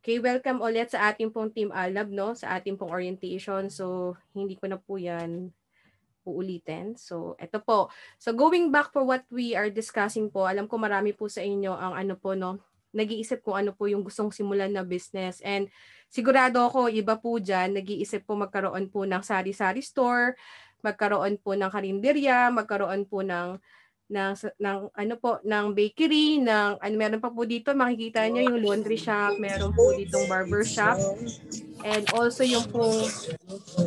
Okay, welcome ulit sa ating pong Team Alab, no? Sa ating pong orientation. So, hindi ko na po yan uulitin. So, eto po. So, going back for what we are discussing po, alam ko marami po sa inyo ang ano po, no? Nag-iisip kung ano po yung gustong simulan na business. And sigurado ako, iba po dyan, nag-iisip po magkaroon po ng sari-sari store, magkaroon po ng karinderya, magkaroon po ng ano po ng bakery ng ano meron pa po dito makikita niyo yung laundry shop, meron po ditong barber shop and also yung pong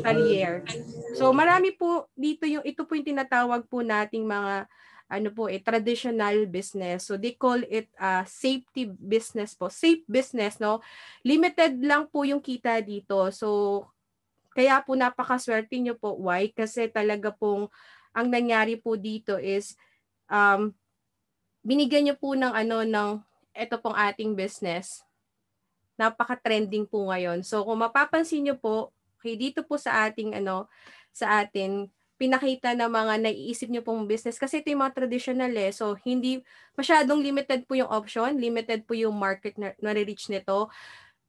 talyer. So marami po dito yung ito po yung tinatawag po nating mga ano po traditional business. So they call it safety business po. Safe business, no? Limited lang po yung kita dito. So kaya po napakaswerte niyo po. Why? Kasi talaga pong ang nangyari po dito is um, binigyan niyo po ng ano ng ito pong ating business. Napaka-trending po ngayon. So kung mapapansin niyo po, okay, dito po sa ating ano sa atin pinakita na mga naiisip niyo pong business kasi ito yung mga traditional eh. So hindi masyadong limited po yung option, limited po yung market na reach nito.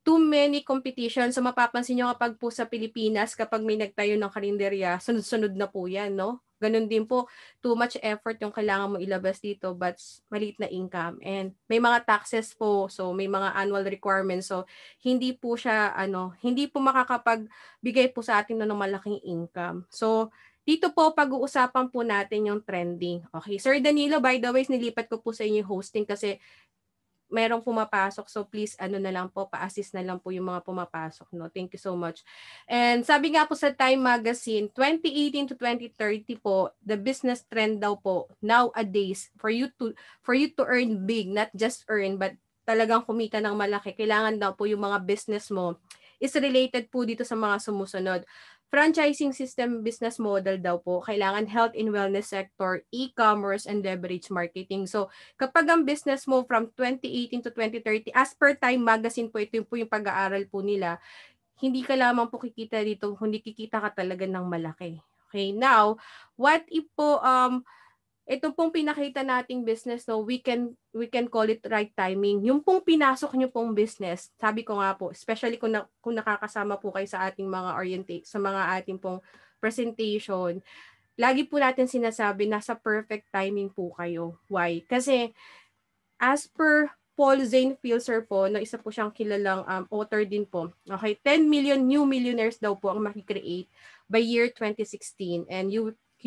Too many competition. So mapapansin nyo kapag po sa Pilipinas, kapag may nagtayo ng karinderya, sunod-sunod na po yan, no? Ganun din po, too much effort yung kailangan mo ilabas dito but maliit na income. And may mga taxes po, so may mga annual requirements. So hindi po siya, hindi po makakapagbigay po sa atin ng malaking income. So dito po, pag-uusapan po natin yung trending. Okay, Sir Danilo, by the way, nilipat ko po sa inyo yung hosting kasi merong pumapasok. So please, ano na lang po, pa-assist na lang po yung mga pumapasok. No? Thank you so much. And sabi nga po sa Time Magazine, 2018 to 2030 po, the business trend daw po, nowadays, for you to earn big, not just earn, but talagang kumita ng malaki, kailangan daw po yung mga business mo is related po dito sa mga sumusunod. Franchising system business model daw po, kailangan health and wellness sector, e-commerce, and leverage marketing. So, kapag ang business mo from 2018 to 2030, as per Time Magazine po, ito po yung pag-aaral po nila, hindi ka lamang po kikita dito, hindi kikita ka talaga ng malaki. Okay, now, what if po, ito pong pinakita nating business, no, we can call it right timing. Yung pong pinasok nyo pong business, sabi ko nga po, especially kung nakakasama po kayo sa ating mga sa mga ating pong presentation, lagi po natin sinasabi, nasa perfect timing po kayo. Why? Kasi as per Paul Zane Filser po, na isa po siyang kilalang author din po. Okay, 10 million new millionaires daw po ang makikreate by year 2016 and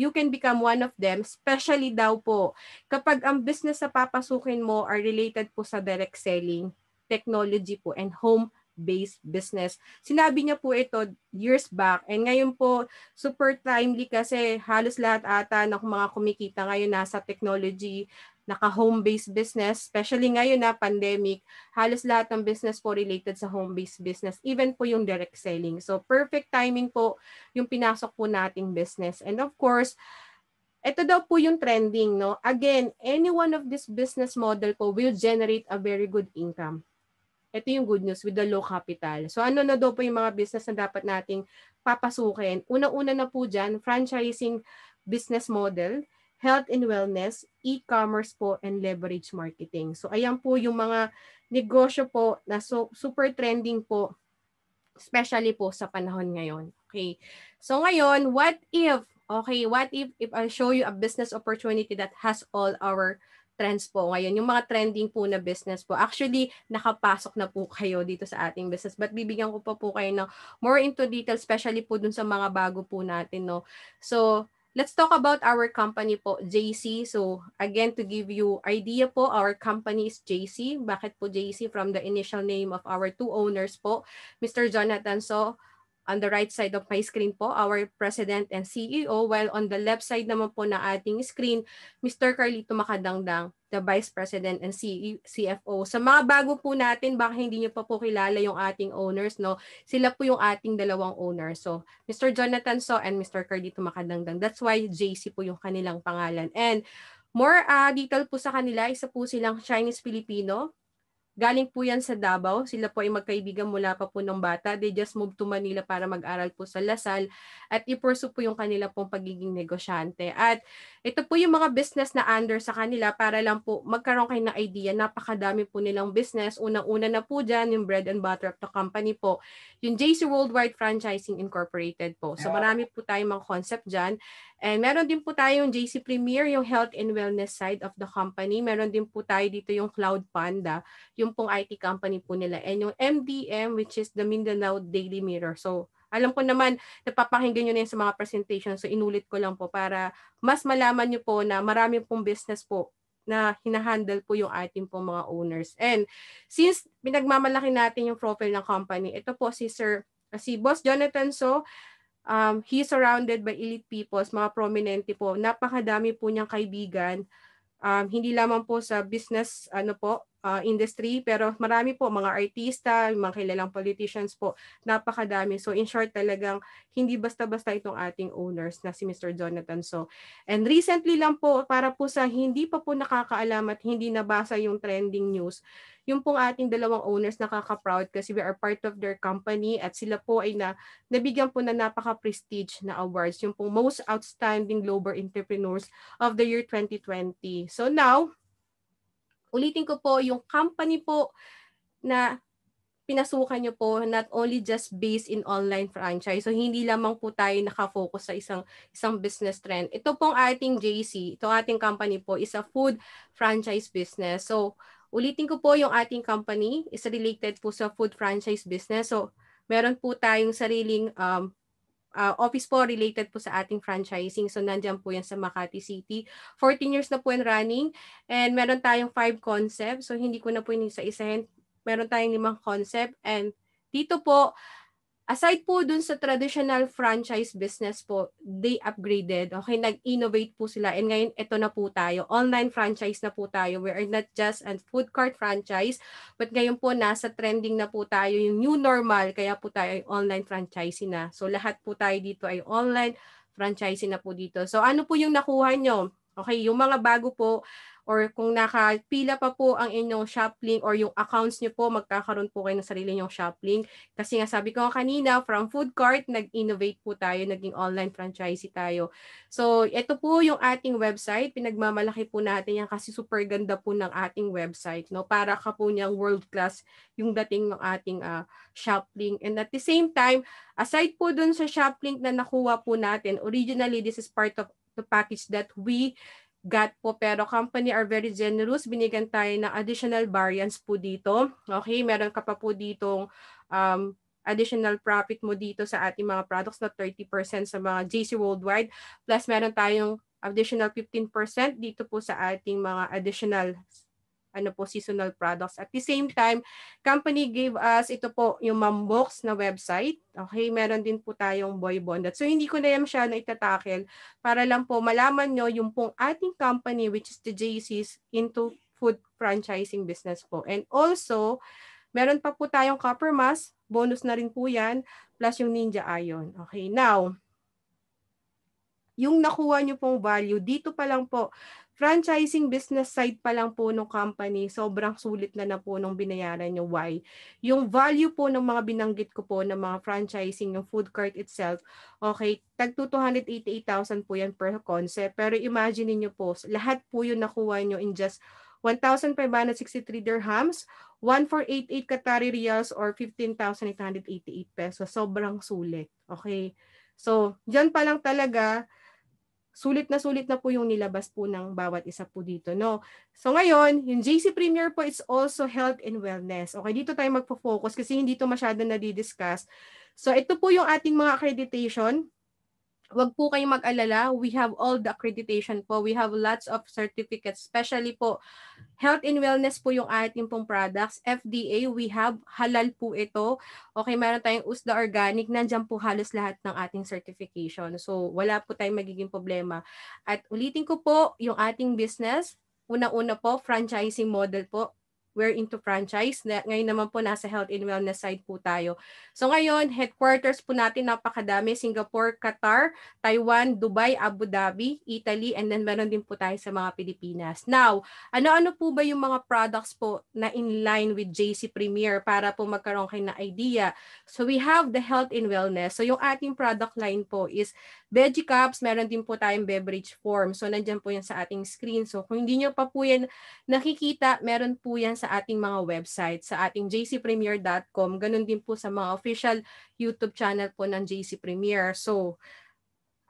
you can become one of them, especially daw po kapag ang business na papasukin mo are related po sa direct selling, technology po, and home-based business. Sinabi niya po ito years back and ngayon po super timely kasi halos lahat ata ng mga kumikita ngayon nasa technology, naka-home-based business, especially ngayon na pandemic, halos lahat ng business po related sa home-based business, even po yung direct selling. So, perfect timing po yung pinasok po nating business. And of course, ito daw po yung trending, no? Again, any one of this business model po will generate a very good income. Ito yung good news with the low capital. So, ano na daw po yung mga business na dapat nating papasukin? Una-una na po dyan, franchising business model, health and wellness, e-commerce po, and leverage marketing. So, ayan po yung mga negosyo po na super trending po, especially po sa panahon ngayon. Okay. So, ngayon, what if I show you a business opportunity that has all our trends po ngayon, yung mga trending po na business po. Actually, nakapasok na po kayo dito sa ating business. But bibigyan ko pa po kayo ng more into detail, especially po dun sa mga bago po natin, no? So, let's talk about our company po, JC. So, again, to give you idea po, our company is JC. Bakit po JC? From the initial name of our two owners po, Mr. Jonathan So, on the right side of my screen po, our President and CEO, while on the left side naman po na ating screen, Mr. Carlito Macadangdang, the Vice President and CFO. Sa mga bago po natin, baka hindi niyo pa po kilala yung ating owners, no? Sila po yung ating dalawang owners. So, Mr. Jonathan So and Mr. Carlito Macadangdang. That's why JC po yung kanilang pangalan. And more detail po sa kanila, isa po silang Chinese-Filipino, Galing po yan sa Davao. Sila po ay magkaibigan mula pa po ng bata. They just moved to Manila para mag-aral po sa Lasal at i-pursue po yung kanila pong pagiging negosyante. At ito po yung mga business na under sa kanila para lang po magkaroon kayo ng idea. Napakadami po nilang business. Unang-una na po dyan, yung bread and butter of the company po. Yung JC Worldwide Franchising Incorporated po. So marami po tayong mga concept dyan. And meron din po tayong JC Premier, yung health and wellness side of the company. Meron din po tayo dito yung Cloud Panda, yung pong IT company po nila. And yung MDM, which is the Mindanao Daily Mirror. So, alam ko naman, napapakinggan nyo na yun sa mga presentation. So, inulit ko lang po para mas malaman nyo po na marami pong business po na hinahandle po yung ating pong mga owners. And since pinagmamalaki natin yung profile ng company, ito po si Boss Jonathan So, he's surrounded by elite people, mga prominente po. Napakadami po niyang kaibigan. Hindi lamang po sa business industry, pero marami po mga artista, mga kilalang politicians po, napakadami. So in short talagang hindi basta-basta itong ating owners na si Mr. Jonathan So. And recently lang po, para po sa hindi pa po nakakaalam at hindi nabasa yung trending news, yung pong ating dalawang owners nakaka-proud kasi we are part of their company at sila po ay nabigyan po na napaka-prestige na awards, yung pong Most Outstanding Global Entrepreneurs of the Year 2020. So now, ulitin ko po, yung company po na pinasukan nyo po, not only just based in online franchise. So, hindi lamang po tayo nakafocus sa isang business trend. Ito pong ating JC, ito ating company po, is a food franchise business. So, ulitin ko po, yung ating company is related po sa food franchise business. So, meron po tayong sariling office po related po sa ating franchising. So, nandiyan po yan sa Makati City. 14 years na po yan running. And meron tayong 5 concepts. So, hindi ko na po yung isa-isahin. Meron tayong 5 concept. And dito po, aside po dun sa traditional franchise business po, they upgraded. Okay, nag-innovate po sila. And ngayon, ito na po tayo. Online franchise na po tayo. We are not just a food cart franchise, but ngayon po, nasa trending na po tayo yung new normal. Kaya po tayo ay online franchising na. So, lahat po tayo dito ay online franchising na po dito. So, ano po yung nakuha nyo? Okay, yung mga bago po, or kung nakapila pa po ang inyong Shoplink or yung accounts nyo po, magkakaroon po kayo ng sarili nyong Shoplink. Kasi nga sabi ko kanina, from food cart, nag-innovate po tayo, naging online franchisee tayo. So, ito po yung ating website. Pinagmamalaki po natin yan kasi super ganda po ng ating website. No? Para ka po niyang world class yung dating ng ating Shoplink. And at the same time, aside po dun sa Shoplink na nakuha po natin, originally this is part of the package that we got po, pero company are very generous. Binigyan tayo ng additional variants po dito. Okay, meron ka pa po ditong additional profit mo dito sa ating mga products na 30% sa mga JC Worldwide. Plus meron tayong additional 15% dito po sa ating mga additional seasonal products. At the same time, company gave us ito po yung Mambox na website. Okay, meron din po tayong Boy Bondat. So hindi ko na yan siya na itatakel para lang po malaman nyo yung pong ating company which is the JC's into food franchising business po. And also, meron pa po tayong Copper Mask, bonus na rin po yan, plus yung Ninja Iron. Okay, now, yung nakuha nyo pong value, dito pa lang po, franchising business side pa lang po ng company, sobrang sulit na po nung binayaran nyo. Why? Yung value po ng mga binanggit ko po ng mga franchising, yung food cart itself, okay, tag 288,000 po yan per concept. Pero imagine niyo po, lahat po yung nakuha nyo in just 1,563 dirhams, 1,488 Qatari riyals or 15,888 pesos. Sobrang sulit. Okay? So, dyan pa lang talaga, sulit na po yung nilabas po ng bawat isa po dito, no? So ngayon, yung JC Premier po is also health and wellness. Okay, dito tayo magpo-focus kasi hindi to masyado na-discuss. So ito po yung ating mga accreditation. Huwag po kayong mag-alala. We have all the accreditation po. We have lots of certificates, especially po health and wellness po yung ating pong products. FDA, we have halal po ito. Okay, meron tayong USDA Organic. Nandiyan po halos lahat ng ating certification. So, wala po tayong magiging problema. At ulitin ko po, yung ating business, una-una po, franchising model po. we're into franchise. Ngayon naman po nasa health and wellness side po tayo. So ngayon, headquarters po natin napakadami, Singapore, Qatar, Taiwan, Dubai, Abu Dhabi, Italy, and then meron din po tayo sa mga Pilipinas. Now, ano-ano po ba yung mga products po na in line with JC Premier para po magkaroon kayo ng idea? So we have the health and wellness. So yung ating product line po is veggie cups, meron din po tayong beverage form. So nandyan po yan sa ating screen. So kung hindi nyo pa po yan nakikita, meron po yan sa ating mga website, sa ating jcpremier.com. Ganun din po sa mga official YouTube channel po ng JC Premier. So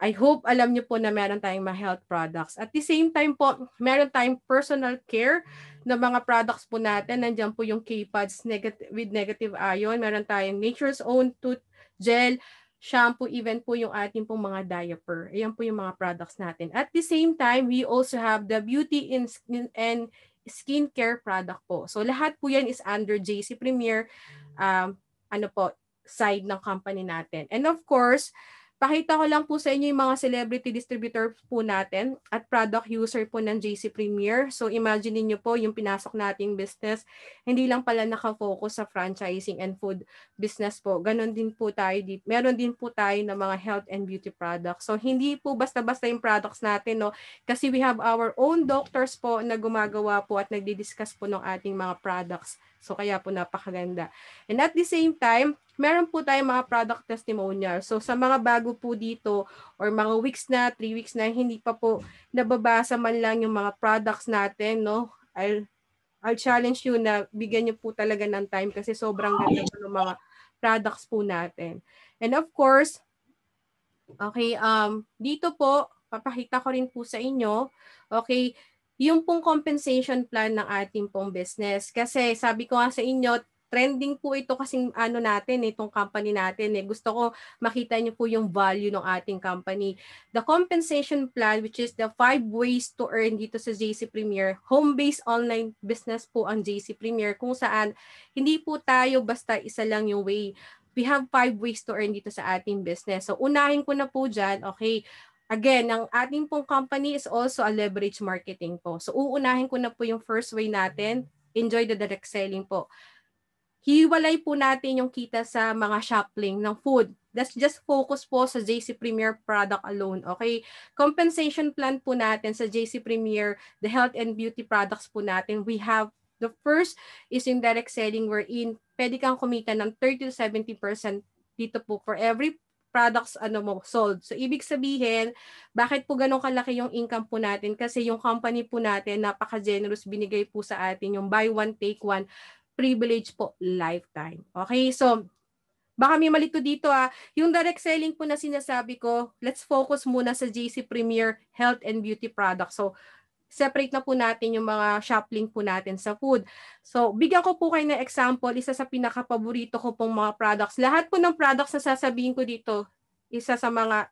I hope alam niyo po na meron tayong mga health products. At the same time po, meron tayong personal care na mga products po natin. Nandiyan po yung K-Pods with negative ion. Meron tayong Nature's Own Tooth Gel, shampoo, even po yung ating pong mga diaper. Ayan po yung mga products natin. At the same time, we also have the beauty and skincare product po. So lahat po yan is under JC Premier side ng company natin. And of course, pakita ko lang po sa inyo yung mga celebrity distributor po natin at product user po ng JC Premier. So imagine niyo po yung pinasok nating business, hindi lang pala nakafocus sa franchising and food business po. Ganon din po tayo. Meron din po tayo ng mga health and beauty products. So hindi po basta-basta yung products natin, no? Kasi we have our own doctors po na gumagawa po at nagdi-discuss po ng ating mga products. So kaya po napakaganda. And at the same time, meron po tayong mga product testimonial. So sa mga bago po dito or mga weeks na, 3 weeks na hindi pa po nababasa man lang yung mga products natin, no? I'll challenge you na bigyan niyo po talaga ng time kasi sobrang ganda po ng mga products po natin. And of course, okay, dito po papakita ko rin po sa inyo, okay, yung pong compensation plan ng ating pong business. Kasi sabi ko nga sa inyo, trending po ito kasing ano natin, itong company natin. Gusto ko makita niyo po yung value ng ating company. The compensation plan, which is the 5 ways to earn dito sa JC Premier, home-based online business po ang JC Premier, kung saan hindi po tayo basta isa lang yung way. We have 5 ways to earn dito sa ating business. So unahin ko na po dyan, okay, again, ang ating pong company is also a leverage marketing po. So, uunahin ko na po yung first way natin, enjoy the direct selling po. Hiwalay po natin yung kita sa mga shop link ng food. Let's just focus po sa JC Premier product alone, okay? Compensation plan po natin sa JC Premier, the health and beauty products po natin, we have the first is yung direct selling wherein pwede kang kumita ng 30 to 70% dito po for every products sold. So ibig sabihin, bakit po ganun kalaki yung income po natin? Kasi yung company po natin napaka-generous, binigay po sa atin yung buy one take one privilege po lifetime. Okay? So baka may malito dito yung direct selling po na sinasabi ko, let's focus muna sa JC Premier Health and Beauty Products. So separate na po natin yung mga shop link po natin sa food. So, bigyan ko po kayo ng example, isa sa pinaka-paborito ko pong mga products. Lahat po ng products na sasabihin ko dito,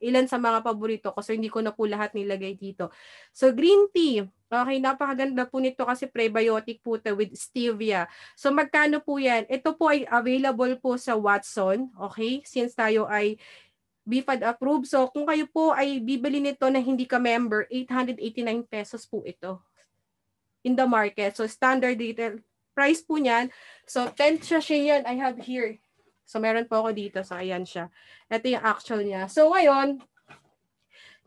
ilan sa mga paborito ko. So, hindi ko na po lahat nilagay dito. So, green tea. Okay, napakaganda po nito kasi prebiotic po ito with stevia. So, magkano po yan? Ito po ay available po sa Watson. Okay, since tayo ay BFAD approved. So, kung kayo po ay bibili nito na hindi ka member, 889 pesos po ito in the market. So, standard retail price po niyan. So, 10 siya yan I have here. So, meron po ako dito. So, ayan siya. Ito yung actual niya. So, ngayon,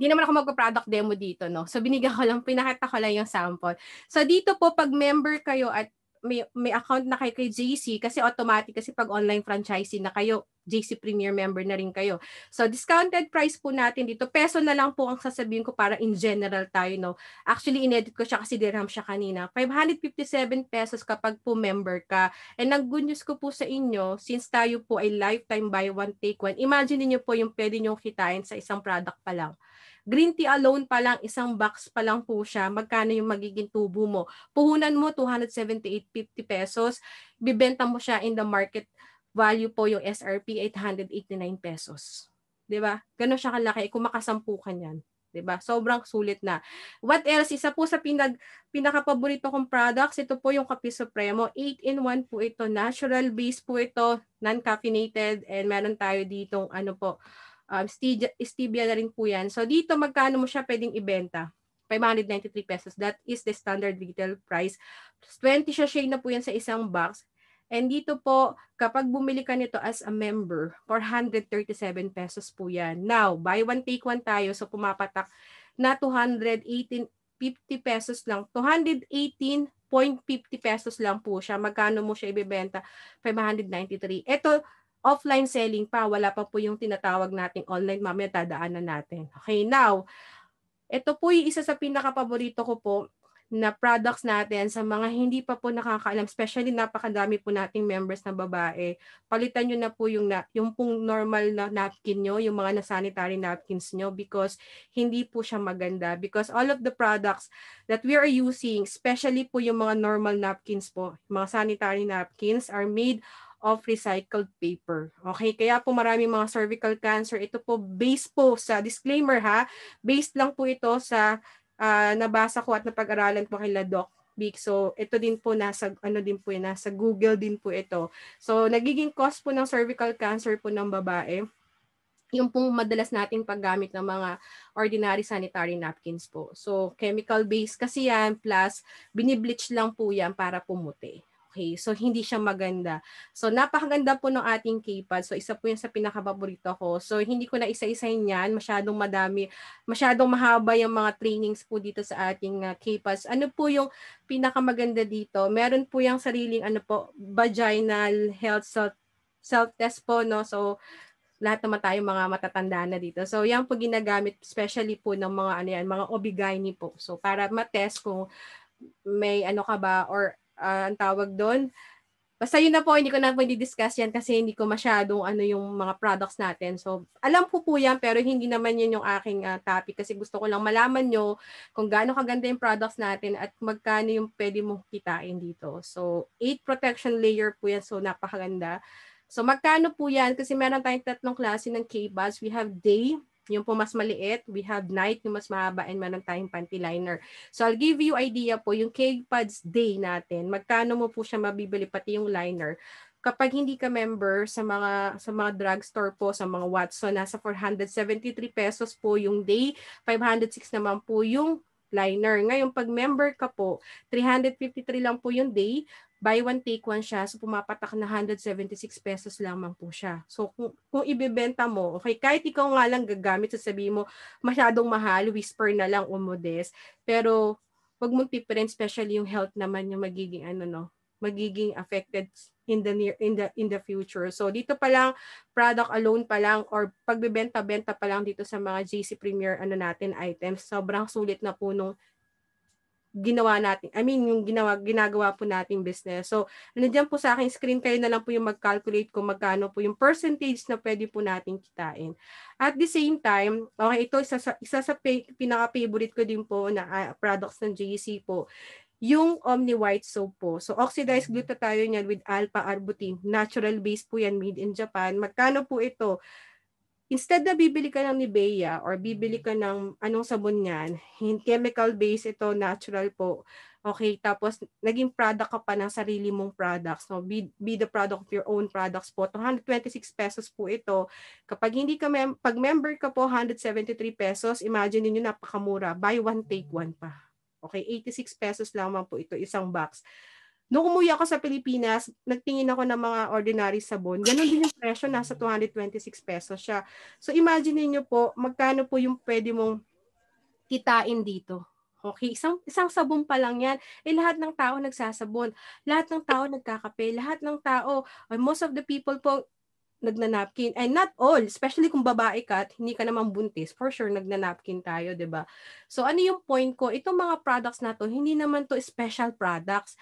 di naman ako magpa-product demo dito, no? So, pinakita ko lang yung sample. So, dito po, pag member kayo at may account na kayo kay JC, kasi automatic, kasi pag online franchising na kayo, JC Premier member na rin kayo. So, discounted price po natin dito. Peso na lang po ang sasabihin ko para in general tayo, no? Actually, inedit ko siya kasi dirham siya kanina. 557 pesos kapag po member ka. And ang good news ko po sa inyo, since tayo po ay lifetime buy one, take one, imagine niyo po yung pwede nyo kitain sa isang product pa lang. Green tea alone pa lang, isang box pa lang po siya, magkano yung magiging tubo mo? Puhunan mo, 278.50 pesos. Bibenta mo siya in the market value po yung SRP, 889 pesos. 'Di ba? Ganun siya kalaki kung makasampu ka niyan. 'Di ba? Sobrang sulit na. What else? Isa po sa pinaka-paborito kong products, ito po yung Kape Supremo. 8-in-1 po ito. Natural base po ito, non-caffeinated, and meron tayo ditong stevia na rin po yan. So dito magkano mo siya pwedeng ibenta? 593 pesos. That is the standard retail price. 20 sachet na po yan sa isang box. And dito po, kapag bumili ka nito as a member, 437 pesos po yan. Now, buy one, take one tayo. So, pumapatak na 218.50 pesos lang. 218.50 pesos lang po siya. Magkano mo siya ibebenta? 593. Ito, offline selling pa. Wala pa po yung tinatawag nating online. Mamaya dadaanan natin. Okay, now, ito po yung isa sa pinaka-paborito ko po na products natin sa mga hindi pa po nakakaalam, especially napakadami po nating members na babae. Palitan nyo na po yung pong normal na napkin nyo, yung mga na-sanitary napkins nyo because hindi po siya maganda. Because all of the products that we are using, especially po yung mga normal napkins po, mga sanitary napkins are made of recycled paper. Okay, kaya po maraming mga cervical cancer. Ito po based po sa disclaimer ha, based lang po ito sa nabasa ko at napag-aralan po kay Doc Vic. So ito din po nasa nasa Google din po ito. So nagiging cause po ng cervical cancer po ng babae yung pong madalas nating paggamit ng mga ordinary sanitary napkins po. So chemical based kasi yan plus binibleach lang po yan para pumuti. Okay, so hindi siya maganda. So napakaganda po ng ating K-pad. So isa po yan sa pinaka-paborito ko. So hindi ko na isa-isahin yan. Masyadong madami, masyadong mahaba yung mga trainings po dito sa ating K-pads. Ano po yung pinakamaganda dito? Meron po yung sariling vaginal health self-test po, no? So lahat naman tayo mga matatanda na dito. So yan po ginagamit especially po ng mga mga OB-GYN po. So para ma-test kung may ka ba or ang tawag doon. Basta yun na po, hindi ko na po i-discuss yan kasi hindi ko masyadong yung mga products natin. So, alam ko po yan pero hindi naman yun yung aking topic kasi gusto ko lang malaman nyo kung gaano kaganda yung products natin at magkano yung pwede mong kitain dito. So, 8 protection layer po yan. So, napakaganda. So, magkano po yan? Kasi meron tayong tatlong klase ng K-buds. We have day, yung po mas maliit. We have night, yung mas mahaba, and meron tayong panty liner. So, I'll give you idea po, yung K-Pads Day natin, magkano mo po siya mabibili, pati yung liner. Kapag hindi ka member sa mga drugstore po, sa mga Watson, nasa 473 pesos po yung day, 506 naman po yung liner. Ngayon, pag member ka po, 353 lang po yung day, buy one take one siya, so pumapatak na 176 pesos lamang po siya. So kung ibebenta mo, okay, kahit ikaw nga lang gagamit, sasabihin mo masyadong mahal, whisper na lang o modest, pero wag mong tipirin, especially yung health naman yung magiging magiging affected in the future. So dito pa lang, product alone pa lang or pagbebenta-benta pa lang dito sa mga JC Premier natin items, sobrang sulit na po nung ginawa natin, yung ginagawa po nating business. So, nandiyan po sa aking screen, kayo na lang po yung mag-calculate kung magkano po yung percentage na pwede po nating kitain. At the same time, okay, ito isa sa pinaka-favorite ko din po na products ng JC po, yung Omni White Soap po. So, oxidized glutathione yan with alpha-arbutin. Natural base po yan, made in Japan. Magkano po ito? Instead na bibili ka ng Nivea or bibili ka ng anong sabon niyan, chemical base ito, natural po. Okay, tapos naging product ka pa ng sarili mong products. So, be the product of your own products po. 226 pesos po ito. Kapag hindi ka pag member ka po, 173 pesos. Imagine niyo napakamura. Buy one, take one pa. Okay, 86 pesos lamang po ito, isang box. Nung umuwi ako sa Pilipinas, nagtingin ako ng mga ordinary sabon. Ganon din yung presyo, nasa 226 pesos siya. So imagine niyo po, magkano po yung pwede mong kitain dito. Okay, isang sabon pa lang yan. Lahat ng tao nagsasabon. Lahat ng tao nagkakape. Lahat ng tao, most of the people po, nagnanapkin. And not all, especially kung babae ka at hindi ka naman buntis, for sure nagnanapkin tayo, 'di ba? So ano yung point ko? Itong mga products na to, hindi naman to special products.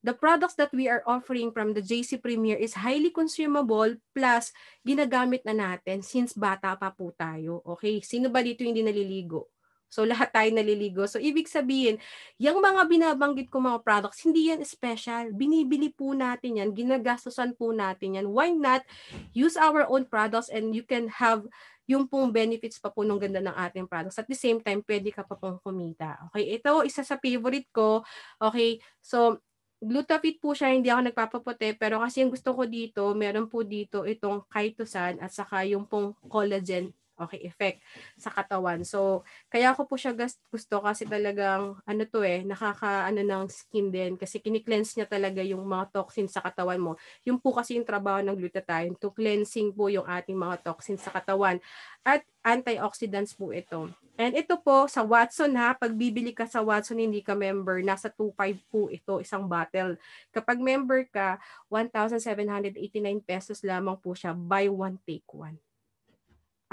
The products that we are offering from the JC Premier is highly consumable plus ginagamit na natin since bata pa po tayo. Okay? Sino ba dito hindi naliligo? So lahat tayo naliligo. So ibig sabihin, yung mga binabanggit ko mga products, hindi yan special. Binibili po natin yan, ginagastusan po natin yan. Why not use our own products and you can have yung pong benefits pa po nung ganda ng ating products. At the same time, pwede ka pa pong kumita. Okay? Ito, isa sa favorite ko. Okay? So, Glutafit po siya, hindi ako nagpapaputi, pero kasi yung gusto ko dito, meron po dito itong chitosan at saka yung pong collagen Okay, effect sa katawan. So, kaya ko po siya gusto kasi talagang nakakaano ng skin din kasi kini-cleanse niya talaga yung mga toxins sa katawan mo. Yung po kasi yung trabaho ng glutathione to cleansing po yung ating mga toxins sa katawan at antioxidants po ito. And ito po sa Watson pag bibili ka sa Watson hindi ka member, nasa 2.5 po ito isang bottle. Kapag member ka, 1,789 pesos lamang po siya, buy one take one.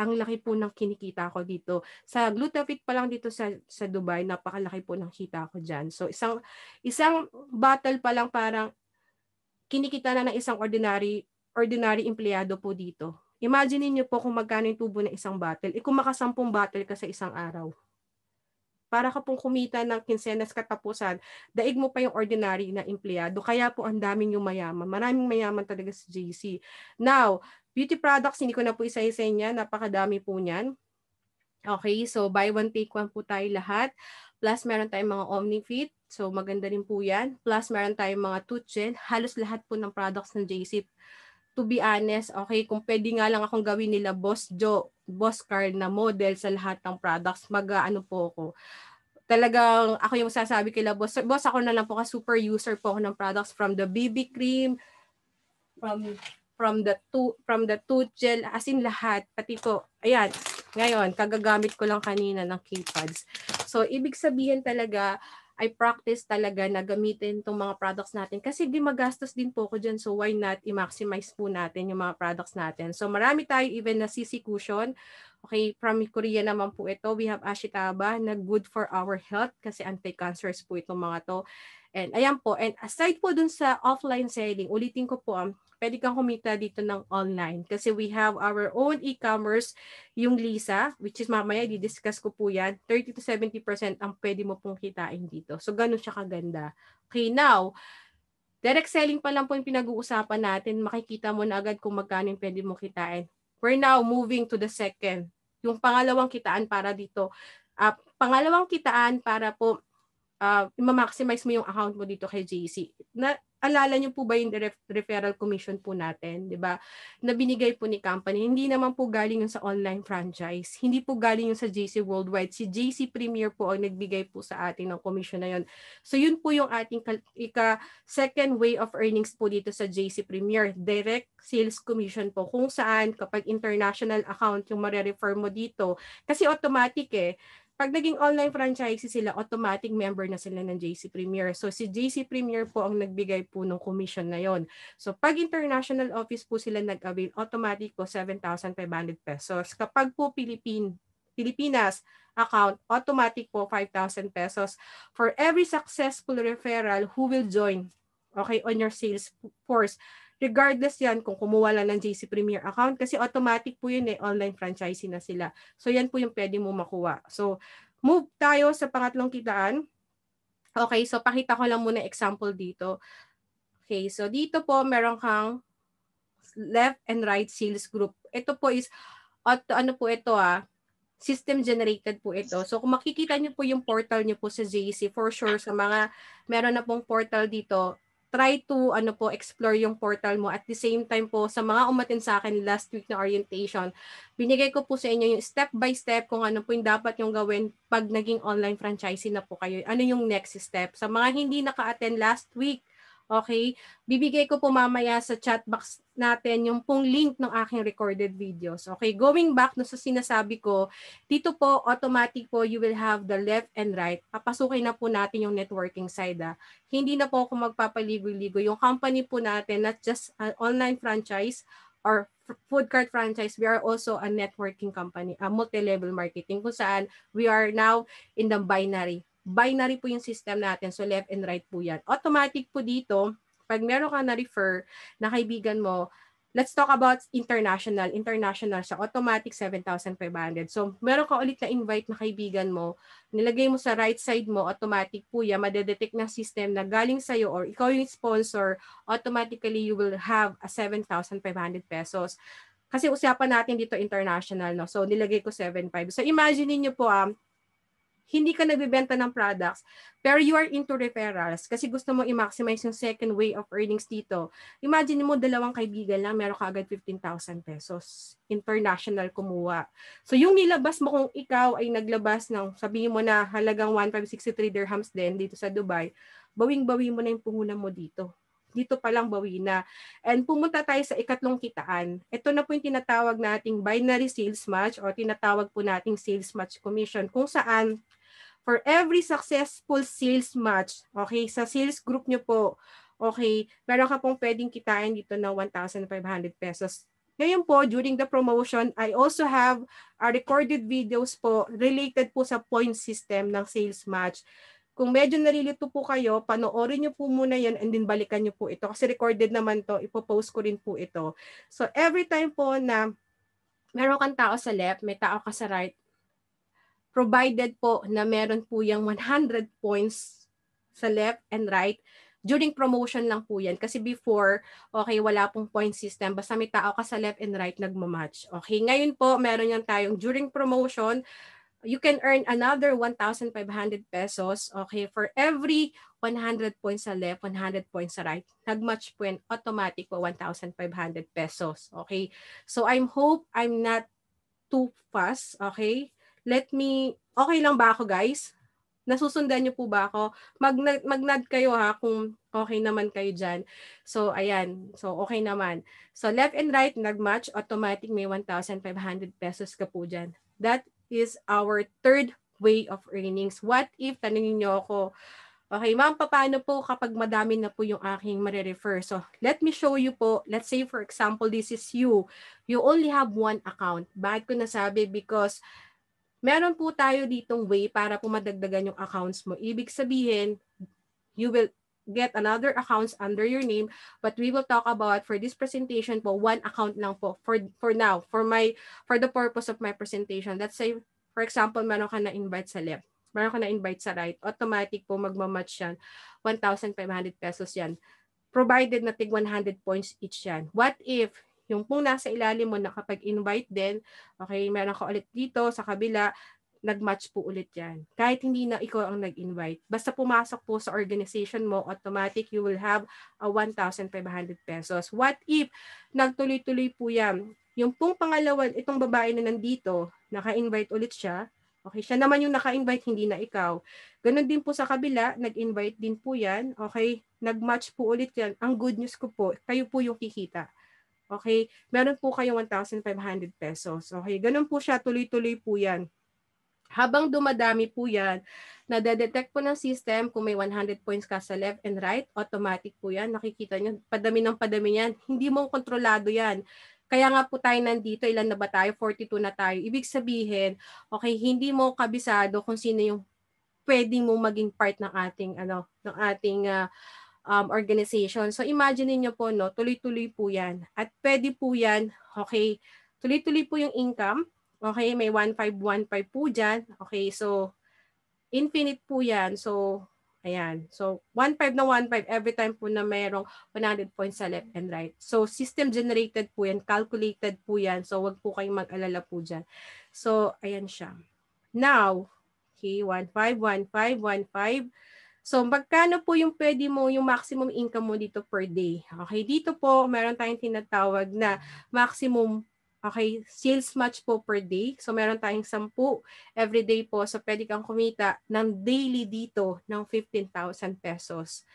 Ang laki po ng kinikita ko dito. Sa Glutafit pa lang dito sa Dubai, napakalaki po ng kita ko diyan. So isang bottle pa lang parang kinikita na ng isang ordinary empleyado po dito. Imagine niyo po kung magkano yung tubo ng isang bottle. Kung makasampung bottle ka sa isang araw. Para ka pong kumita ng kinsenas katapusan, daig mo pa yung ordinary na empleyado. Kaya po ang daming yung mayaman. Maraming mayaman talaga sa JC. Now, beauty products, hindi ko na po isa-isa niya. Napakadami po niyan. Okay, so buy one, take one po tayo lahat. Plus, meron tayong mga Omnifit. So, maganda rin po yan. Plus, meron tayong mga tooth gel. Halos lahat po ng products ng JC. To be honest, okay, kung pwede nga lang akong gawin nila Boss Joe, Boss Carl na model sa lahat ng products, mag-ano po ako. Talagang ako yung sasabi kila boss. Boss, ako na lang po super user po ako ng products from the BB cream, from the tooth gel, as in lahat. Pati po, ayan, ngayon, kagagamit ko lang kanina ng K-Pads. So, ibig sabihin talaga, I practice talaga na gamitin itong mga products natin kasi di magastos din po ko dyan. So, why not i-maximize po natin yung mga products natin. So, marami tayo even na CC cushion. Okay, from Korea naman po ito. We have Ashitaba na good for our health kasi anti-cancers po itong mga to. And ayan po. And aside po dun sa offline selling, ulitin ko po, pwede kang kumita dito ng online kasi we have our own e-commerce, yung Lisa, which is mamaya di-discuss ko po yan, 30 to 70% ang pwede mo pong kitain dito. So, ganun siya kaganda. Okay, now, direct selling pa lang po yung pinag-uusapan natin, makikita mo na agad kung magkano yung pwede mo kitain. We're now moving to the second. Yung pangalawang kitaan para dito. Pangalawang kitaan para po i-maximize mo yung account mo dito kay JC. Alala niyo po ba yung referral commission po natin, 'di ba? Na binigay po ni company. Hindi naman po galing yung sa online franchise. Hindi po galing yung sa JC Worldwide. Si JC Premier po ang nagbigay po sa atin ng commission na yon. So yun po yung ating second way of earnings po dito sa JC Premier, direct sales commission po. Kung saan kapag international account yung mare-refer mo dito, kasi automatic pag naging online franchise sila, automatic member na sila ng JC Premier. So, si JC Premier po ang nagbigay po ng commission na yon. So, pag international office po sila nag-avail, automatic po 7,500 pesos. Kapag po Pilipinas account, automatic po 5,000 pesos for every successful referral who will join on your sales force. Regardless yan kung kumuha lang ng JC Premier account kasi automatic po yun online franchising na sila. So yan po yung pwede mo makuha. So move tayo sa pangatlong kitaan. Okay, so pakita ko lang muna example dito. Okay, so dito po meron kang left and right sales group. Ito po is system generated po ito. So kung makikita niyo po yung portal niyo po sa JC, for sure sa mga meron na pong portal dito, try to explore yung portal mo. At the same time po, sa mga umatin sa akin last week na orientation, binigay ko po sa inyo yung step by step kung ano po yung dapat yung gawin pag naging online franchising na po kayo. Ano yung next step? Sa mga hindi naka-attend last week, okay, bibigay ko po mamaya sa chat box natin yung pong link ng aking recorded videos. Okay, going back no sa sinasabi ko, dito po, automatic po, you will have the left and right. Papasukin na po natin yung networking side. Hindi na po ako magpapaligoy-ligoy. Yung company po natin, not just an online franchise or food cart franchise, we are also a networking company, a multi-level marketing, kung saan we are now in the binary. Binary po yung system natin, so left and right po yan. Automatic po dito, pag meron ka na-refer na kaibigan mo, let's talk about international. International siya, automatic 7,500. So, meron ka ulit na invite na kaibigan mo, nilagay mo sa right side mo, automatic po yan, madedetect ng system na galing sa'yo or ikaw yung sponsor, automatically you will have a 7,500 pesos. Kasi usapan natin dito international, no? So, nilagay ko 7,500. So, imagine niyo po, hindi ka nagbebenta ng products, pero you are into referrals kasi gusto mo i-maximize yung second way of earnings dito. Imagine mo, dalawang kaibigan lang, meron ka agad 15,000 pesos. International kumuha. So yung nilabas mo kung ikaw ay naglabas ng, sabihin mo na halagang 1,563 dirhams din dito sa Dubai, bawing-bawi mo na yung puhunan mo dito. Dito pa lang bawi na. And pumunta tayo sa ikatlong kitaan. Ito na po yung tinatawag nating binary sales match o tinatawag po nating sales match commission kung saan for every successful sales match, okay, sa sales group nyo po, okay, meron ka pong pwedeng kitain dito ng 1,500 pesos. Ngayon po, during the promotion, I also have recorded videos po related po sa point system ng sales match. Kung medyo nalilito po kayo, panoorin nyo po muna yan and then balikan nyo po ito. Kasi recorded naman to, ipopost ko rin po ito. So every time po na meron kang tao sa left, may tao ka sa right, provided po na meron po yung 100 points sa left and right, during promotion lang po yan. Kasi before, okay, wala pong point system. Basta may tao ka sa left and right, nagmamatch. Okay, ngayon po, meron yan tayong during promotion, you can earn another 1,500 pesos, okay, for every 100 points sa left, 100 points sa right. Nag-match po yan, automatic po 1,500 pesos, okay. So I hope I'm not too fast, okay. Okay lang ba ako, guys? Nasusundan niyo po ba ako? Mag-nod kayo ha kung okay naman kayo dyan. So, ayan. So, okay naman. So, left and right, nag-match. Automatic may 1,500 pesos ka po dyan. That is our third way of earnings. What if, tanungin niyo ako, okay, ma'am, paano po kapag madami na po yung aking marirefer? So, let me show you po. Let's say, for example, this is you. You only have one account. Bakit ko nasabi? Because meron po tayo ditong way para po madagdagan yung accounts mo. Ibig sabihin, you will get another accounts under your name, but we will talk about for this presentation po, one account lang po for now, for the purpose of my presentation. Let's say, for example, meron ka na invite sa left, meron ka na invite sa right, automatic po magmamatch yan, 1,500 pesos yan. Provided na tig 100 points each yan. What if yung pong nasa ilalim mo na kapag invite din, okay, meron ka ulit dito sa kabila, nag-match po ulit yan. Kahit hindi na ikaw ang nag-invite. Basta pumasok po sa organization mo, automatic you will have a 1,500 pesos. What if nagtuloy-tuloy po yan? Yung pong pangalawa, itong babae na nandito, naka-invite ulit siya, okay, siya naman yung naka-invite, hindi na ikaw. Ganon din po sa kabila, nag-invite din po yan, okay, nag-match po ulit yan. Ang good news ko po, kayo po yung kikita. Okay, meron po kayong 1,500 pesos. Okay, ganun po siya, tuloy-tuloy po yan. Habang dumadami po yan, nadedetect po ng system kung may 100 points ka sa left and right, automatic po yan. Nakikita nyo, padami ng padami yan. Hindi mo kontrolado yan. Kaya nga po tayo nandito, ilan na ba tayo? 42 na tayo. Ibig sabihin, okay, hindi mo kabisado kung sino yung pwedeng mo maging part ng ating organization. So imagine niyo po, no, tuloy-tuloy po yan. At pwede po yan, okay, tuloy-tuloy po yung income. Okay, may 1,515 po dyan. Okay, so infinite po yan. So, ayan. So, 1,500 na 1,500 every time po na mayroong 100 points sa left and right. So, system generated po yan, calculated po yan. So, wag po kayong mag-alala po dyan. So, ayan siya. Now, okay, 1,515, 1,515. So, magkano po yung pwede mo, yung maximum income mo dito per day? Okay, dito po, meron tayong tinatawag na maximum, okay, sales match po per day. So, meron tayong 10 every day po. So, pwede kang kumita ng daily dito ng 15,000 pesos.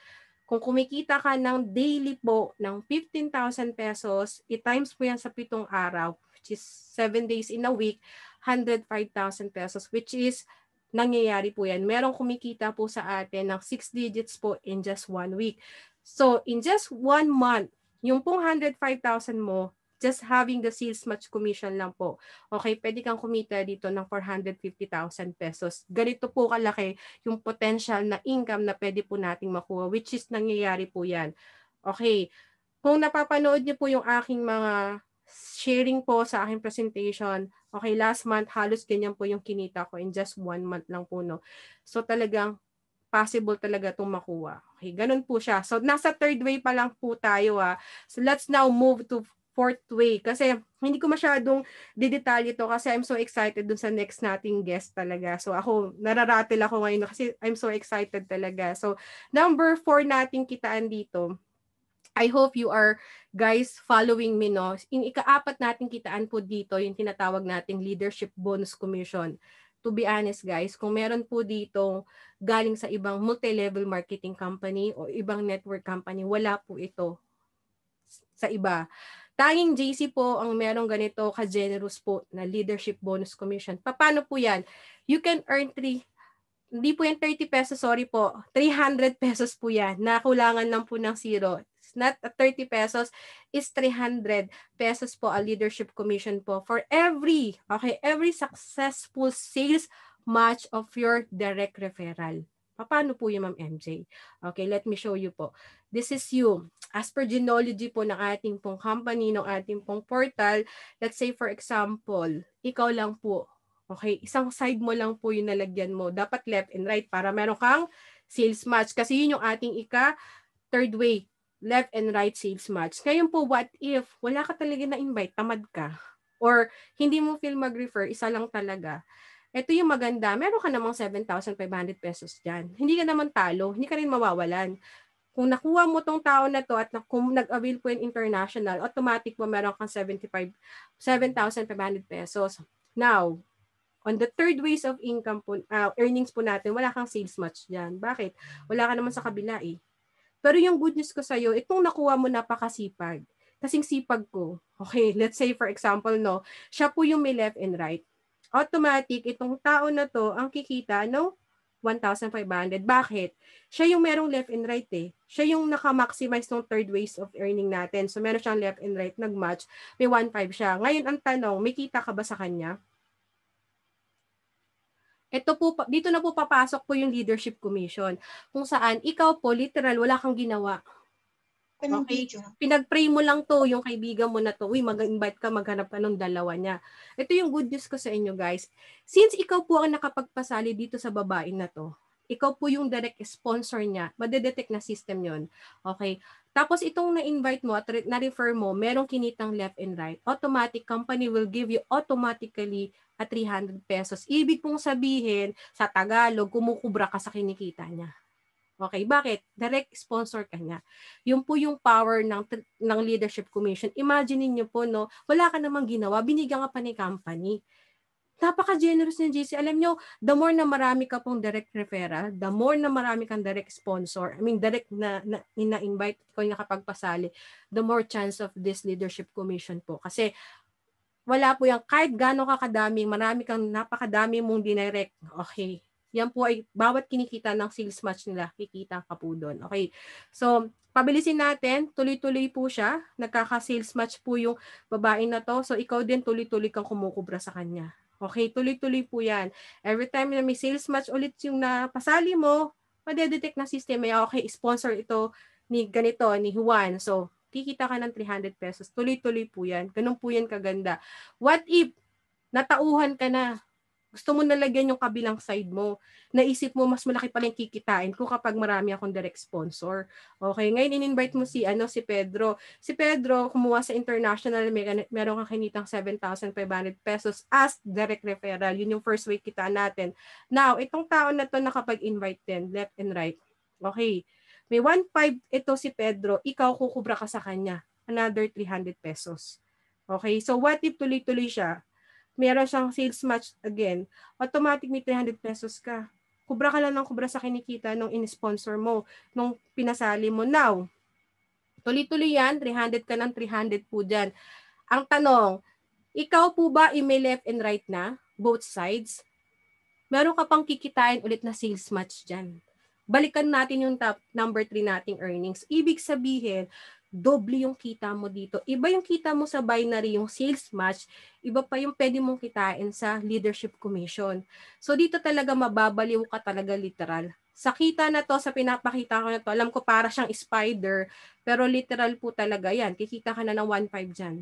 Kung kumikita ka ng daily po ng 15,000 pesos, i-times po yan sa 7 araw, which is 7 days in a week, 105,000 pesos, which is nangyayari po yan. Merong kumikita po sa atin ng 6 digits po in just 1 week. So, in just 1 month, yung pong 105,000 mo, just having the sales match commission lang po. Okay, pwede kang kumita dito ng 450,000 pesos. Ganito po kalaki yung potential na income na pwede po nating makuha, which is nangyayari po yan. Okay, kung napapanood niyo po yung aking mga sharing po sa aking presentation, okay, last month, halos ganyan po yung kinita ko in just 1 month lang po, no. So, talagang possible talaga itong makuha. Okay, ganun po siya. So, nasa third way pa lang po tayo, So, let's now move to fourth way. Kasi hindi ko masyadong didetalye ito kasi I'm so excited dun sa next nating guest talaga. So ako, nararatel ako ngayon kasi I'm so excited talaga. So number 4 nating kitaan dito. I hope you are guys following me, no? Yung ikaapat nating kitaan po dito, yung tinatawag nating leadership bonus commission. To be honest guys, kung meron po dito galing sa ibang multi-level marketing company o ibang network company, wala po ito sa iba. Tanging JC po ang merong ganito ka-generous po na leadership bonus commission. Paano po yan? You can earn hindi po yan 30 pesos, sorry po. 300 pesos po yan. Nakulangan lang po ng zero. It's not 30 pesos, is 300 pesos po a leadership commission po for every successful sales match of your direct referral. Paano po yun, Ma'am MJ? Okay, let me show you po. This is you. As per genealogy po ng ating pong company, ng ating pong portal, let's say for example, ikaw lang po. Okay, isang side mo lang po yung nalagyan mo. Dapat left and right para meron kang sales match. Kasi yun yung ating third way, left and right sales match. Ngayon po, what if wala ka talaga na-invite, tamad ka? Or hindi mo feel mag-refer, isa lang talaga. Ito yung maganda, meron ka namang 7,500 pesos dyan. Hindi ka naman talo, hindi ka rin mawawalan. Kung nakuha mo tong tao na to at kung nag-avail po yung international, automatic po meron kang 7,500 pesos. Now, on the third ways of income po, earnings po natin, wala kang sales match dyan. Bakit? Wala ka naman sa kabila eh. Pero yung good news ko sa'yo, itong nakuha mo napakasipag. Kasing sipag ko. Okay, let's say for example, no, siya po yung may left and right. Automatic, itong tao na to, ang kikita, no, 1,500. Bakit? Siya yung merong left and right eh. Siya yung naka-maximize ng third ways of earning natin. So, meron siyang left and right, nag-match, may 1,500 siya. Ngayon, ang tanong, may kita ka ba sa kanya? Ito po, dito na po papasok po yung leadership commission. Kung saan, ikaw po, literal, wala kang ginawa. Okay? Pinag-pray mo lang to, yung kaibigan mo na to, uy, mag-invite ka, maghanap ka ng dalawa niya. Ito yung good news ko sa inyo, guys. Since ikaw po ang nakapagpasali dito sa babae na to, ikaw po yung direct sponsor niya, madedetect na system yon. Okay? Tapos itong na-invite mo at na-refer mo, merong kinitang left and right, automatic company will give you automatically at 300 pesos. Ibig pong sabihin, sa Tagalog, kumukubra ka sa kinikita niya. Okay, bakit? Direct sponsor ka niya. Yun po yung power ng leadership commission. Imagine niyo po, no, wala ka namang ginawa, binigyan ka pa ni company. Napaka-generous ng GC. Alam nyo, the more na marami ka pong direct referral, the more na marami kang direct sponsor, direct na invite ko yung nakapagpasali, the more chance of this leadership commission po. Kasi wala po yan, kahit gano'n ka kadami, napakadami mong dinirect, okay, yan po ay bawat kinikita ng sales match nila, kikita ka po doon. Okay, so pabilisin natin, tuloy-tuloy po siya, nagkaka-sales match po yung babae na to, so ikaw din tuloy-tuloy kang kumukubra sa kanya. Okay, tuloy-tuloy po yan. Every time na may sales match ulit yung napasali mo, madedetect na system, okay, sponsor ito ni ganito, ni Juan, so kikita ka ng 300 pesos. Tuloy-tuloy po yan. Ganun po yan kaganda. What if natauhan ka na? Gusto mo nalagyan yung kabilang side mo. Naisip mo, mas malaki pala yung kikitain ko kapag marami akong direct sponsor. Okay, ngayon in-invite mo si Pedro. Si Pedro, kumuha sa international, meron kang kinitang 7,500 pesos as direct referral. Yun yung first week kita natin. Now, itong tao na to nakapag-invite din, left and right. Okay, may 1,500 ito si Pedro, ikaw kukubra ka sa kanya. Another 300 pesos. Okay, so what if tuloy-tuloy siya? Meron siyang sales match again, automatic may 300 pesos ka. Kubra ka lang ng kubra sa kinikita nung in-sponsor mo, nung pinasali mo. Now, tuloy-tuloy yan, 300 ka ng 300 po dyan. Ang tanong, ikaw po ba may left and right na? Both sides? Meron ka pang kikitain ulit na sales match dyan. Balikan natin yung top number 3 nating earnings. Ibig sabihin, doble yung kita mo dito. Iba yung kita mo sa binary, yung sales match. Iba pa yung pwede mong kitain sa leadership commission. So dito talaga mababaliw ka talaga literal. Sa kita na to, sa pinapakita ko na to, alam ko para siyang spider, pero literal po talaga yan. Kikita ka na ng 1,500 dyan.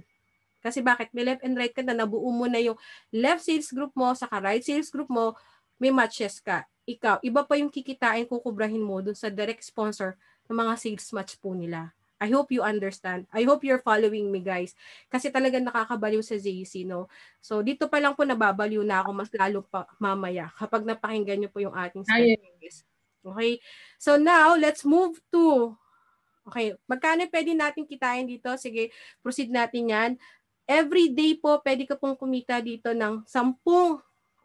Kasi bakit? May left and right ka na, nabuo mo na yung left sales group mo, saka right sales group mo, may matches ka. Ikaw, iba pa yung kikitain, kukubrahin mo dun sa direct sponsor ng mga sales match po nila. I hope you understand. I hope you're following me, guys. Kasi talagang nakakabaliw sa JC, no? So, dito pa lang po nababaliw na ako mas lalo pa mamaya kapag napakinggan niyo po yung ating strategies. Okay? So, now, let's move to, okay, magkano pwede natin kitain dito? Sige, proceed natin yan. Every day po, pwede ka pong kumita dito ng 10,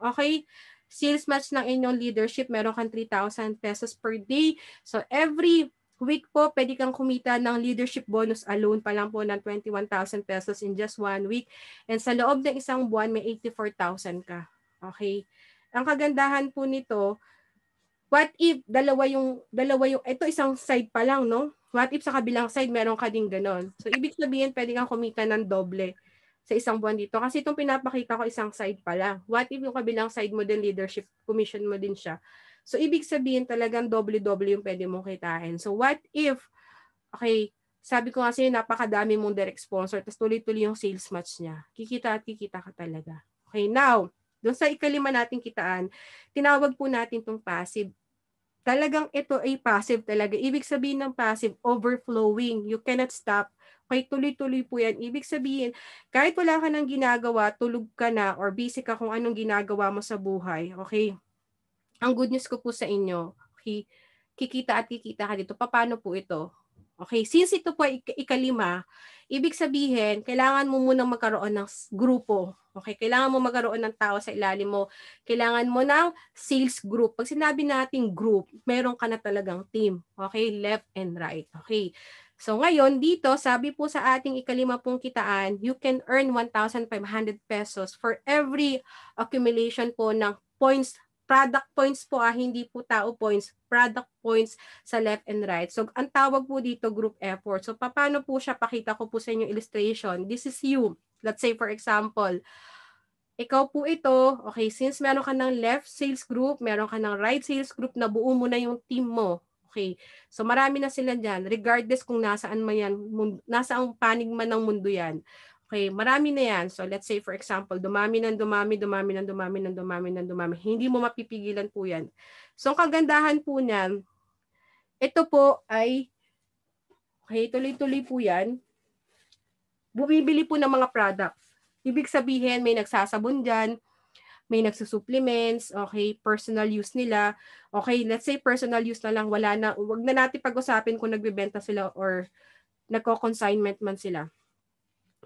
okay, sales match ng inyong leadership, meron kang 3,000 pesos per day. So, every week po, pwede kang kumita ng leadership bonus alone pa lang po ng 21,000 pesos in just 1 week. And sa loob ng isang buwan, may 84,000 ka. Okay? Ang kagandahan po nito, what if dalawa yung, ito isang side pa lang, no? What if sa kabilang side, meron ka ding ganon? So, ibig sabihin, pwede kang kumita ng doble sa isang buwan dito. Kasi itong pinapakita ko, isang side pa lang. What if yung kabilang side mo din, leadership, commission mo din siya? So, ibig sabihin, talagang doble-doble yung pwede mong kitain. So, what if, okay, sabi ko nga sa'yo, napakadami mong direct sponsor, tapos tuloy-tuloy yung sales match niya. Kikita at kikita ka talaga. Okay, now, doon sa ikalima nating kitaan, tinawag po natin itong passive. Talagang ito ay passive talaga. Ibig sabihin ng passive, overflowing. You cannot stop. Okay, tuloy-tuloy po yan. Ibig sabihin, kahit wala ka nang ginagawa, tulog ka na, or busy ka kung anong ginagawa mo sa buhay, okay? Ang good news ko po sa inyo, okay, kikita at kikita ka dito. Paano po ito? Okay, since ito po ay ikalima, ibig sabihin, kailangan mo munang magkaroon ng grupo. Okay, kailangan mo magkaroon ng tao sa ilalim mo. Kailangan mo ng sales group. Pag sinabi nating group, meron ka na talagang team. Okay, left and right. Okay. So ngayon, dito, sabi po sa ating ikalima pong kitaan, you can earn 1,500 pesos for every accumulation po ng points, product points po, hindi po tao points, product points sa left and right. So, ang tawag po dito, group effort. So, paano po siya? Pakita ko po sa inyo illustration. This is you. Let's say, for example, ikaw po ito, okay, since meron ka ng left sales group, meron ka ng right sales group, nabuo mo na yung team mo. Okay, so marami na sila dyan, regardless kung nasaan man yan, nasaang panig man ng mundo yan. Okay, marami na yan. So let's say for example, dumami ng dumami, dumami ng dumami ng dumami ng dumami. Hindi mo mapipigilan po yan. So ang kagandahan po niyan, ito po ay, okay, tuloy-tuloy po yan. Bumibili po ng mga products. Ibig sabihin, may nagsasabon dyan, may nagsusupplements, okay, personal use nila. Okay, let's say personal use na lang, wala na, wag na natin pag-usapin kung nagbebenta sila or nagko-consignment man sila.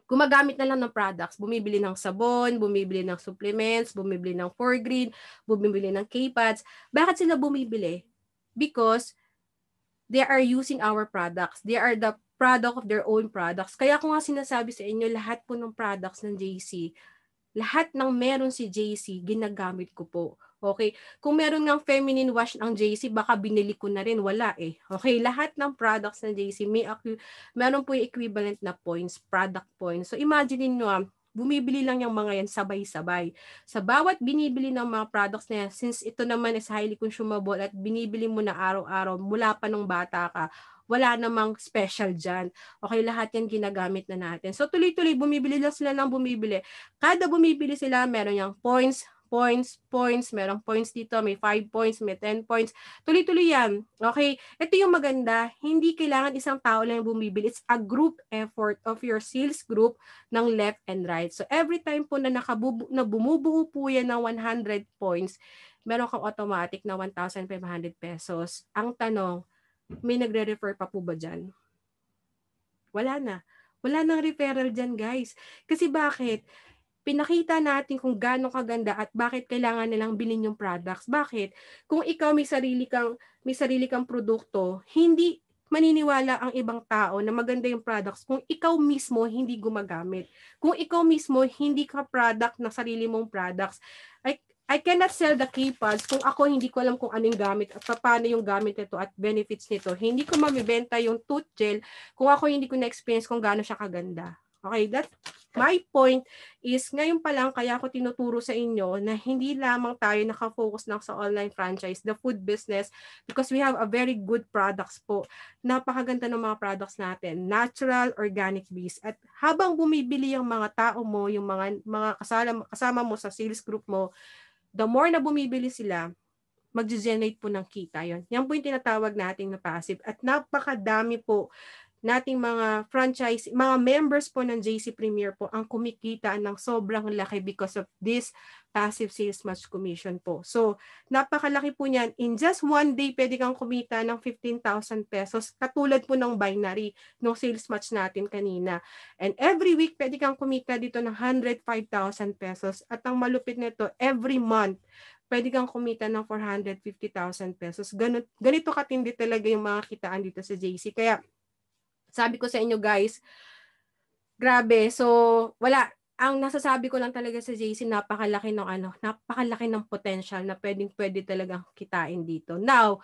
Gumagamit na lang ng products, bumibili ng sabon, bumibili ng supplements, bumibili ng Forgreen, bumibili ng K-Pads. Bakit sila bumibili? Because they are using our products. They are the product of their own products. Kaya ko nga sinasabi sa inyo, lahat po ng products ng JC, lahat ng meron si JC, ginagamit ko po. Okay? Kung meron ng feminine wash ng JC, baka binili ko na rin. Wala eh. Okay? Lahat ng products ng JC, meron po yung equivalent na points, product points. So imagine nyo, bumibili lang yung mga yan sabay-sabay. Sa bawat binibili ng mga products na yan, since ito naman is highly consumable at binibili mo na araw-araw mula pa nung bata ka, wala namang special dyan. Okay, lahat yan ginagamit na natin. So tuloy-tuloy, bumibili lang sila ng bumibili. Kada bumibili sila, meron yung points, merong points dito, may 5 points, may 10 points. Tuloy-tuloy yan. Okay? Ito yung maganda, hindi kailangan isang tao lang yung bumibili. It's a group effort of your sales group ng left and right. So every time po na bumubuo po yan ng 100 points, meron kang automatic na 1,500 pesos. Ang tanong, may nagre-refer pa po ba dyan? Wala na. Wala nang referral dyan, guys. Kasi bakit? Pinakita natin kung gaano kaganda at bakit kailangan nilang bilhin yung products. Bakit? Kung ikaw may sarili kang produkto, hindi maniniwala ang ibang tao na maganda yung products kung ikaw mismo hindi gumagamit. Kung ikaw mismo hindi ka product na sarili mong products. I cannot sell the K-Pads kung ako hindi ko alam kung anong gamit at paano yung gamit nito at benefits nito. Hindi ko mabibenta yung tooth gel kung ako hindi ko na-experience kung gaano siya kaganda. Okay, that my point is ngayon pa lang kaya ako tinuturo sa inyo na hindi lamang tayo nakafocus lang sa online franchise, the food business, because we have a very good products po. Napakaganda ng mga products natin, natural, organic based. At habang bumibili yung mga tao mo, yung mga kasama mo sa sales group mo, the more na bumibili sila, mag-generate po ng kita yon. Yan po yung tinatawag nating na passive. At napakadami po nating mga franchise, mga members po ng JC Premier po ang kumikita ng sobrang laki because of this passive sales match commission po. So, napakalaki po niyan. In just one day, pwede kang kumita ng 15,000 pesos katulad po ng binary ng sales match natin kanina. And every week, pwede kang kumita dito ng 105,000 pesos. At ang malupit nito, every month, pwede kang kumita ng 450,000 pesos. Ganito katindi talaga yung mga kitaan dito sa JC. Kaya, sabi ko sa inyo guys, grabe. So, wala. Ang nasasabi ko lang talaga sa JC, napakalaki ng potential na pwede talagang kitain dito. Now,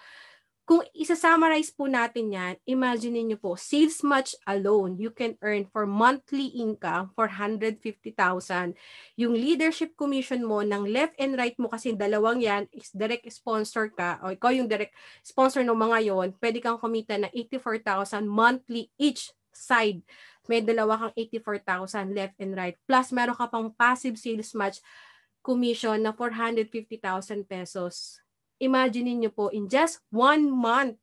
kung isa-summarize po natin yan, imagine niyo po, sales match alone, you can earn for monthly income for 150,000. Yung leadership commission mo ng left and right mo, kasi dalawang yan, is direct sponsor ka, o ikaw yung direct sponsor ng mga yon, pwede kang kumita na 84,000 monthly each side. May dalawa kang 84,000 left and right. Plus, meron ka pang passive sales match commission na 450,000 pesos. Imagine niyo po, in just 1 month,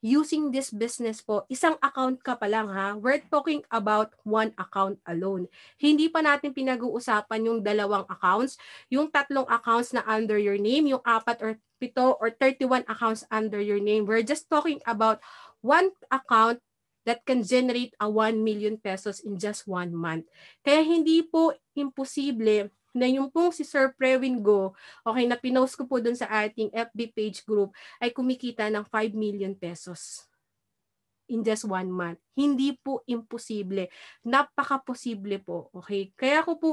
using this business po, isang account ka pa lang ha, we're talking about one account alone. Hindi pa natin pinag-uusapan yung dalawang accounts, yung 3 accounts na under your name, yung 4 or 7 or 31 accounts under your name. We're just talking about one account that can generate a 1 million pesos in just 1 month. Kaya hindi po imposible na yung pong si Sir Prewin Go, okay, na pinost ko po dun sa ating FB page group, ay kumikita ng 5 million pesos in just 1 month. Hindi po imposible. Napaka-posible po. Okay? Kaya ko po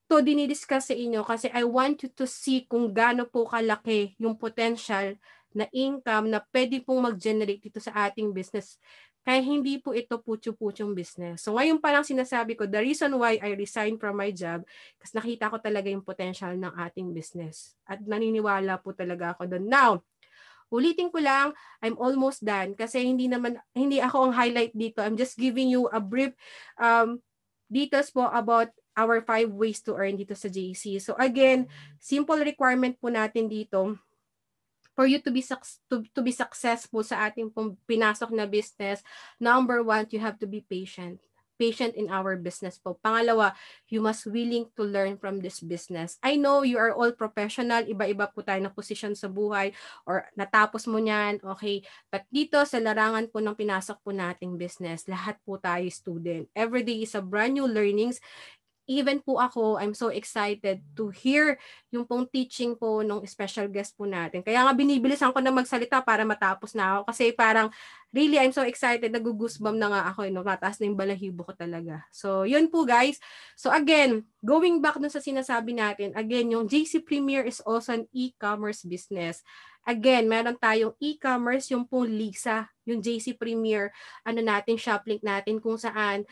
to dinidiscuss sa inyo kasi I want you to see kung gaano po kalaki yung potential na income na pwede pong mag-generate dito sa ating business. Kaya hindi po ito putyo-putyong business. So ngayon pa lang sinasabi ko, the reason why I resigned from my job, kasi nakita ko talaga yung potential ng ating business. At naniniwala po talaga ako doon. Now, ulitin ko lang, I'm almost done kasi hindi ako ang highlight dito. I'm just giving you a brief details po about our 5 ways to earn dito sa JC. So again, simple requirement po natin dito for you to be successful sa ating pong pinasok na business. Number 1, you have to be patient. Patient in our business po. Pangalawa, you must willing to learn from this business. I know you are all professional, iba-iba po tayo na position sa buhay or natapos mo niyan, okay. But dito sa larangan po ng pinasok po nating business, lahat po tayo student. Every day is a brand new learnings. Even po ako, I'm so excited to hear yung pong teaching po ng special guest po natin. Kaya nga binibilisan ko na magsalita para matapos na ako. Kasi parang, really, I'm so excited. Nag-goosebump na nga ako. Mataas na yung balahibo ko talaga. So, yun po guys. So again, going back dun sa sinasabi natin, again, yung JC Premier is also an e-commerce business. Again, meron tayong e-commerce, yung pong Lisa, yung JC Premier, natin, shop link natin kung saan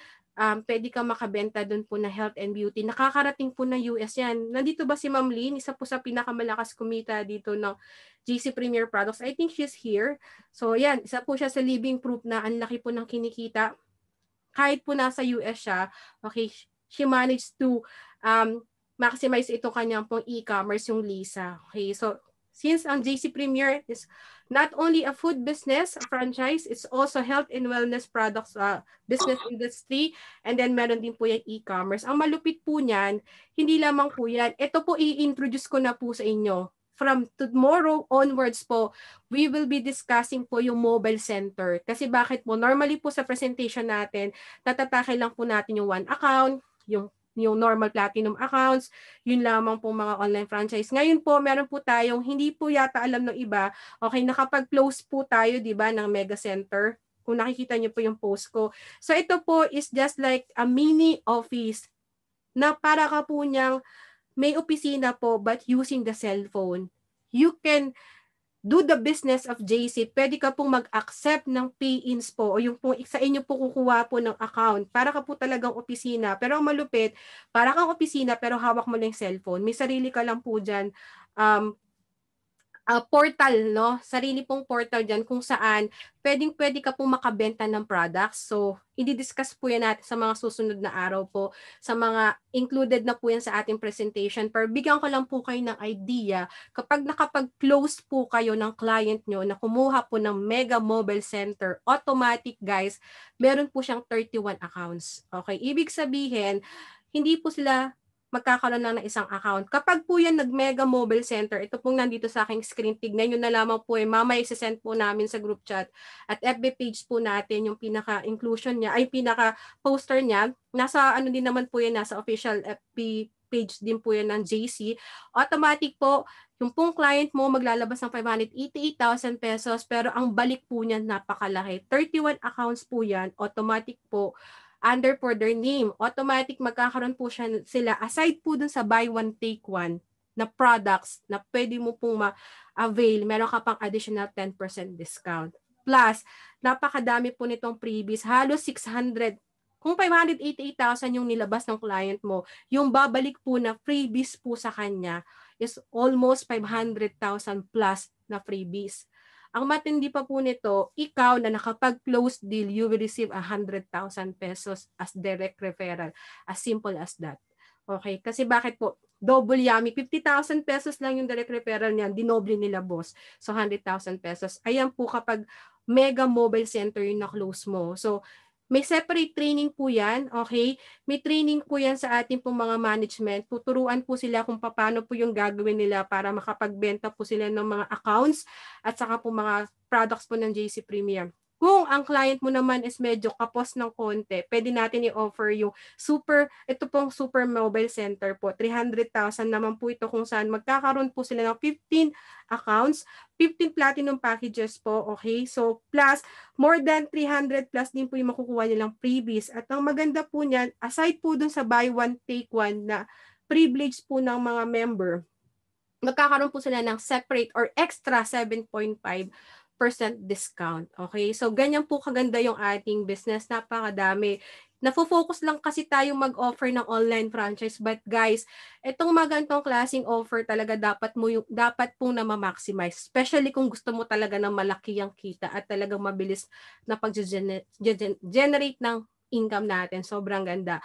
pwede kang makabenta doon po na health and beauty. Nakakarating po ng US yan. Nandito ba si Ma'am Lynn? Isa po sa pinakamalakas kumita dito ng GC Premier Products. I think she's here. So yan, isa po siya sa living proof na ang laki po ng kinikita. Kahit po nasa US siya, okay, she managed to maximize ito kanyang pong e-commerce, yung Lisa. Okay, so since ang JC Premier is not only a food business, a franchise, it's also health and wellness products business industry, and then meron din po yung e-commerce. Ang malupit po niyan, hindi lamang po yan. Ito po i-introduce ko na po sa inyo. From tomorrow onwards po, we will be discussing po yung mobile center. Kasi bakit po? Normally po sa presentation natin, tatatake lang po natin yung one account, yung normal platinum accounts, yun lamang po mga online franchise. Ngayon po, meron po tayong, hindi po yata alam ng iba, okay, nakapag-close po tayo, di ba, ng mega center. Kung nakikita niyo po yung post ko. So, ito po is just like a mini office na para ka po niyang may opisina po but using the cellphone. You can do the business of JC, pwede ka pong mag-accept ng pay-ins po o yung po, sa inyo po kukuha po ng account. Para ka po talagang opisina. Pero ang malupit, para kang opisina pero hawak mo lang yung cellphone. May sarili ka lang po dyan portal, no? Sarili pong portal dyan kung saan pwede ka pong makabenta ng products. So, i-discuss po yan natin sa mga susunod na araw po, sa mga included na po yan sa ating presentation. Pero bigyan ko lang po kayo ng idea, kapag nakapag-close po kayo ng client nyo na kumuha po ng Mega Mobile Center, automatic guys, meron po siyang 31 accounts. Okay, ibig sabihin, hindi po sila magkakaroon lang ng isang account. Kapag po yan nag-Mega Mobile Center, ito pong nandito sa aking screen, tignan nyo na lamang po mamaya isasend po namin sa group chat at FB page po natin yung pinaka-inclusion niya, ay pinaka-poster niya. Nasa ano din naman po yan, nasa official FB page din po yan ng JC. Automatic po, yung pong client mo maglalabas ng 588,000 pesos pero ang balik po niyan napakalaki. 31 accounts po yan, automatic po under for their name. Automatic magkakaroon po sila aside po dun sa buy one take one na products na pwede mo pong ma-avail, meron ka pang additional 10% discount. Plus, napakadami po nitong freebies, halos 600. Kung 588,000 yung nilabas ng client mo, yung babalik po na freebies po sa kanya is almost 500,000 plus na freebies. Ang matindi pa po nito, ikaw na nakapag-close deal, you will receive 100,000 pesos as direct referral. As simple as that. Okay? Kasi bakit po? Double yummy. 50,000 pesos lang yung direct referral niyan. Dinoble nila, boss. So, 100,000 pesos. Ayan po kapag Mega Mobile Center yung na-close mo. So, may separate training po yan, okay? May training po yan sa ating pong mga management. Tuturuan po sila kung paano po yung gagawin nila para makapagbenta po sila ng mga accounts at saka po mga products po ng JC Premier. Kung ang client mo naman is medyo kapos ng konti, pwede natin i-offer yung ito pong super mobile center po. 300,000 naman po ito kung saan magkakaroon po sila ng 15 accounts, 15 platinum packages po, okay? So, plus, more than 300 plus din po yung makukuha nilang freebies. At ang maganda po niyan, aside po dun sa buy one, take one na privilege po ng mga member, magkakaroon po sila ng separate or extra 7.5% discount. Okay? So, ganyan po kaganda yung ating business. Napakadami. Nafo-focus lang kasi tayong mag-offer ng online franchise. But guys, itong magantong klaseng offer talaga dapat pong na ma-maximize. Especially kung gusto mo talaga ng malaki ang kita at talagang mabilis na pag-generate ng income natin. Sobrang ganda.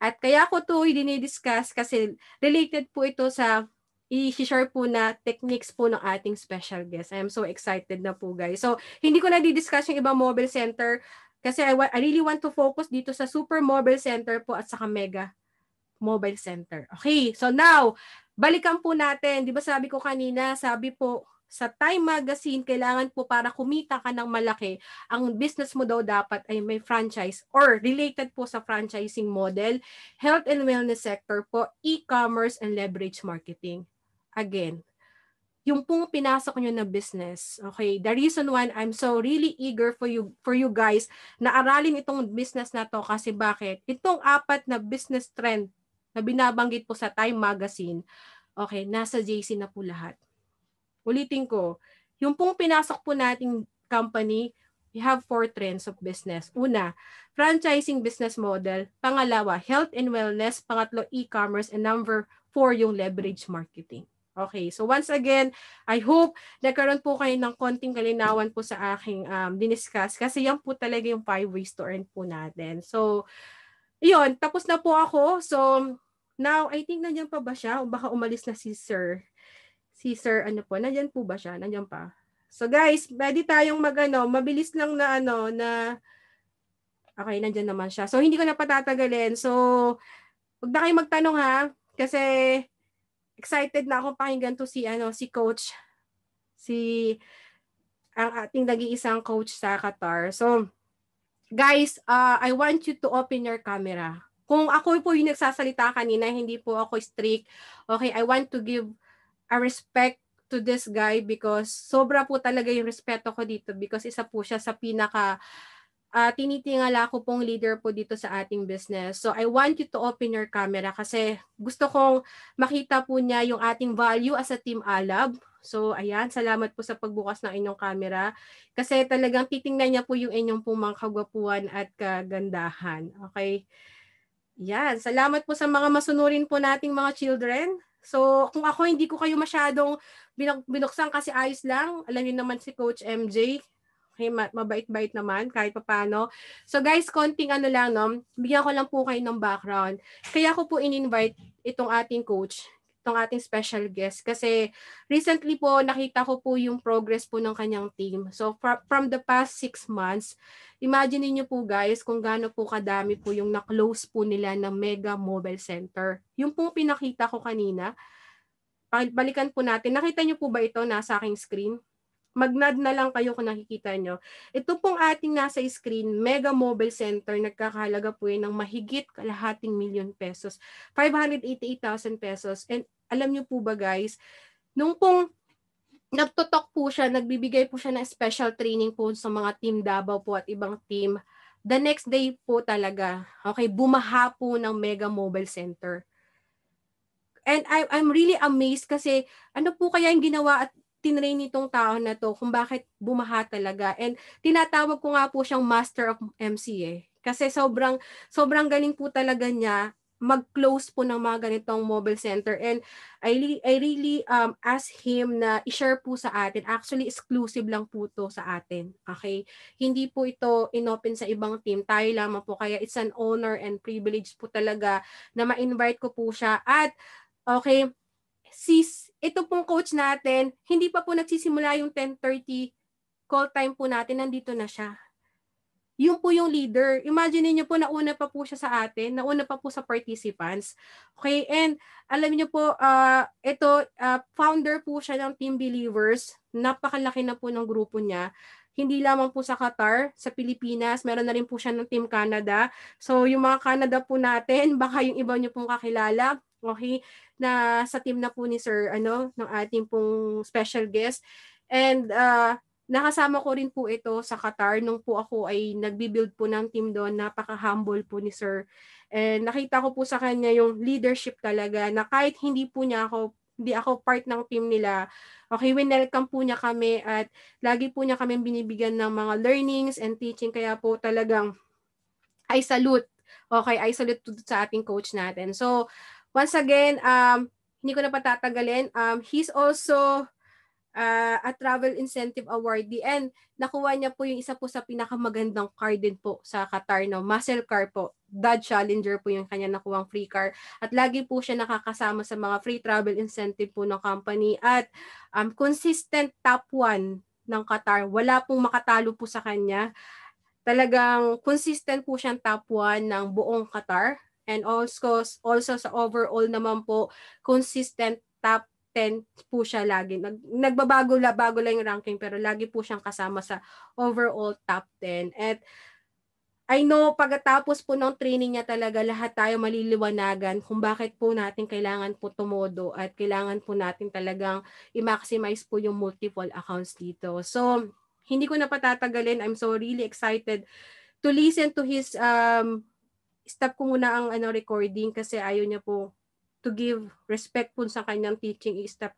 At kaya ko to dinidiscuss kasi related po ito sa i-share po na techniques po ng ating special guest. I am so excited na po, guys. So, hindi ko na di-discuss yung ibang mobile center kasi I really want to focus dito sa super mobile center po at saka mega mobile center. Okay, so now, balikan po natin. Di ba sabi ko kanina, sabi po, sa Time Magazine, kailangan po para kumita ka ng malaki, ang business mo daw dapat ay may franchise or related po sa franchising model, health and wellness sector po, e-commerce and leverage marketing. Again, yung pong pinasok nyo na business, okay, the reason why I'm so really eager for you guys na aralin itong business na to kasi bakit? Itong 4 na business trend na binabanggit po sa Time Magazine, okay, nasa JC na po lahat. Ulitin ko, yung pong pinasok po nating company, we have 4 trends of business. Una, franchising business model. Pangalawa, health and wellness. Pangatlo, e-commerce. And number 4, yung leverage marketing. Okay, so once again, I hope nagkaroon po kayo ng konting kalinawan po sa aking diniscuss kasi yan po talaga yung 5 ways to earn po natin. So, yun, tapos na po ako. So, now, I think nandiyan pa ba siya? O baka umalis na si Sir? Si Sir, ano po, nandiyan po ba siya? Nandiyan pa. So guys, pwede tayong mabilis lang na okay, nandiyan naman siya. So, hindi ko na patatagalin. So, huwag na kayong magtanong ha, kasi excited na akong pakinggan to si coach, ang ating nag-iisang coach sa Qatar. So, guys, I want you to open your camera. Kung ako po yung nagsasalita kanina, hindi po ako strict. Okay, I want to give a respect to this guy because sobra po talaga yung respeto ko dito because isa po siya sa pinaka tinitingala ko pong leader po dito sa ating business. So I want you to open your camera kasi gusto kong makita po niya yung ating value as a Team Alab. So ayan, salamat po sa pagbukas ng inyong camera kasi talagang titingnan niya po yung inyong pong mga kagwapuan at kagandahan. Okay? Yan, salamat po sa mga masunurin po nating mga children. So, kung ako hindi ko kayo masyadong binuksan kasi ayos lang. Alam niyo naman si Coach MJ. Okay, mabait-bait naman kahit papaano. So guys, konting ano lang, no? Bigyan ko lang po kayo ng background. Kaya ko po in-invite itong ating coach, itong ating special guest. Kasi recently po, nakita ko po yung progress po ng kanyang team. So from the past 6 months, imagine niyo po guys kung gaano po kadami po yung na-close po nila ng Mega Mobile Center. Yung po pinakita ko kanina, balikan po natin. Nakita niyo po ba ito nasa aking screen? Mag-nod na lang kayo kung nakikita nyo. Ito pong ating nasa screen, Mega Mobile Center, nagkakahalaga po yun ng mahigit kalahating milyon pesos. 588,000 pesos. And alam nyo po ba guys, nung pong nagtutok po siya, nagbibigay po siya ng special training po sa mga team Davao po at ibang team, the next day po talaga, okay, bumaha po ng Mega Mobile Center. And I'm really amazed kasi ano po kaya yung ginawa at tinrain nitong tao na to kung bakit bumaha talaga. And tinatawag ko nga po siyang Master of MC eh. Kasi sobrang galing po talaga niya mag-close po ng mga ganitong mobile center. And I really ask him na i-share po sa atin. Actually, exclusive lang po to sa atin. Okay? Hindi po ito inopen sa ibang team. Tayo lamang po. Kaya it's an honor and privilege po talaga na ma-invite ko po siya. At okay, ito pong coach natin, hindi pa po nagsisimula yung 10:30 call time po natin, nandito na siya. Yung po yung leader. Imagine niyo po, nauna pa po siya sa atin, nauna pa po sa participants. Okay, and alam niyo po, founder po siya ng Team Believers. Napakalaki na po ng grupo niya. Hindi lamang po sa Qatar, sa Pilipinas, meron na rin po siya ng Team Canada. So yung mga Canada po natin, baka yung iba niyo pong kakilala, okay, na sa team na po ni Sir, ng ating pong special guest. And nakasama ko rin po ito sa Qatar nung po ako ay nagbi-build po ng team doon. Napaka-humble po ni Sir. And nakita ko po sa kanya yung leadership talaga na kahit hindi ako part ng team nila, okay, welcome po niya kami at lagi po niya kami binibigyan ng mga learnings and teaching. Kaya po talagang I salute. Okay, I salute sa ating coach natin. So, once again, hindi ko na patatagalin. He's also a travel incentive awardee and nakuha niya po yung isa po sa pinakamagandang car din po sa Qatar, no? Muscle car po. Dodge Challenger po yung kanya nakuhang free car. At lagi po siya nakakasama sa mga free travel incentive po ng company. At consistent top 1 ng Qatar. Wala pong makatalo po sa kanya. Talagang consistent po siyang top 1 ng buong Qatar. And also sa overall naman po, consistent top 10 po siya lagi. Nagbabago lang yung ranking pero lagi po siyang kasama sa overall top 10. At I know pagkatapos po ng training niya talaga lahat tayo maliliwanagan kung bakit po natin kailangan po tumodo at kailangan po natin talagang i-maximize po yung multiple accounts dito. So, hindi ko na patatagalin. I'm so really excited to listen to his stop ko muna ang recording kasi ayaw niya po to give respect po sa kanyang teaching. I-stop